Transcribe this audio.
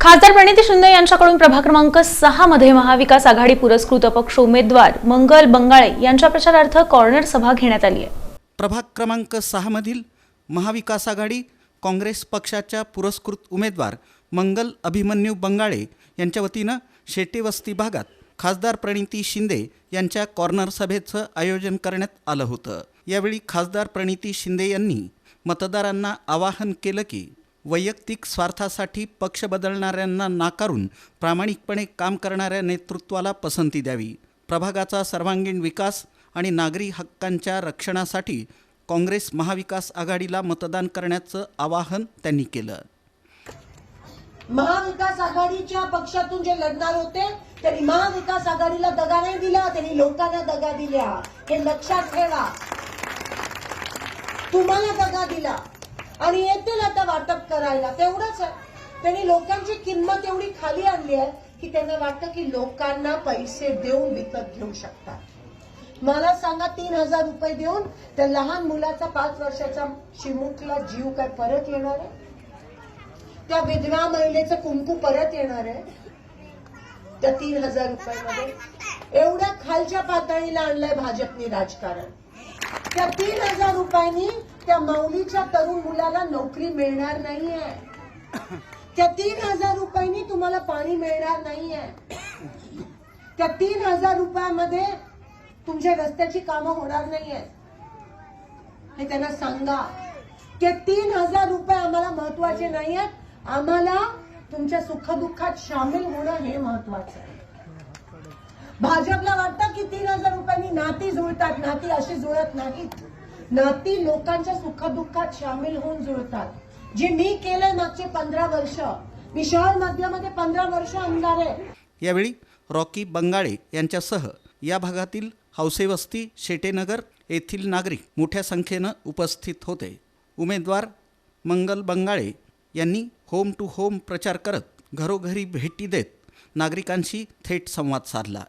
खासदार प्रणिती शिंदे यांच्याकडून प्रभाग क्रमांक 6 मध्ये महाविकास आघाडी पुरस्कृत अपक्ष उमेदवार मंगल बंगाळे यांच्या प्रचारार्थ कॉर्नर सभा घेण्यात आली आहे। प्रभाग क्रमांक 6 मधील महाविकास आघाडी काँग्रेस पक्षाच्या पुरस्कृत उमेदवार मंगल अभिमन्यू बंगाळे यांच्या वतीनं शेटे वस्ती भागात खासदार प्रणिती शिंदे यांच्या कॉर्नर सभेचं आयोजन करण्यात आलं होतं। यावेळी खासदार प्रणिती शिंदे यांनी मतदारांना आवाहन केलं की वैयक्तिक स्वार्थासाठी पक्ष बदलणाऱ्यांना नाकारून प्रामाणिकपणे काम करणाऱ्या नेतृत्वाला पसंती द्यावी। प्रभागाचा सर्वांगीण विकास आणि नागरी हक्कांच्या रक्षणासाठी काँग्रेस महाविकास आघाडीला मतदान करण्याचं आवाहन त्यांनी केलं। महाविकास आघाडीच्या पक्षातून जे लढणार होते त्यांनी महाविकास आघाडीला दगा नाही दिला, त्यांनी लोकांना दगा दिल्या। हे लक्षात ठेवा, तुम्हाला दगा दिला आणि येतील आता वाटप करायला, तेवढंच आहे। त्यांनी लोकांची किंमत एवढी खाली आणली आहे की त्यांना वाटतं की लोकांना पैसे देऊन विकत घेऊ शकतात। मला सांगा, 3000 रुपये देऊन त्या लहान मुलाचा 5 वर्षाचा चिमुकला जीव काय परत येणार आहे? त्या विधवा महिलेचं कुंकू परत येणार आहे त्या 3000 रुपयामध्ये? एवढ्या खालच्या पातळीला आणलंय भाजपने राजकारण। त्या 3000 रुपयांनी त्या माऊलीच्या तरुण मुलाला नोकरी मिळणार नाहीये। त्या 3000 रुपयांनी तुम्हाला पाणी मिळणार नाहीये। त्या 3000 रुपयामध्ये तुमच्या रस्त्याची कामं होणार नाहीये। हे त्यांना सांगा, ते 3000 रुपये आम्हाला महत्वाचे नाहीयेत, आम्हाला तुमच्या सुखदुःखात सामील होणं हे महत्वाचं आहे। भाजपला वाटतं की 3000 रुपयांनी नाती जुळतात, नाती अशी जुळत नाहीत। नाती लोकांच्या सुखदुःखात सामील होऊन जुळतात। जे मी केलंय मागचे 15 वर्ष, मी शहर मध्यमध्ये 15 वर्ष आमदार आहे। यावेळी रॉकी बंगाळे यांच्यासह या भागातील हौसेवस्ती, शेटेनगर येथील नागरिक मोठ्या संख्येनं उपस्थित होते। उमेदवार मंगल बंगाळे यांनी होम टू होम प्रचार करत घरोघरी भेटी देत नागरिकांशी थेट संवाद साधला।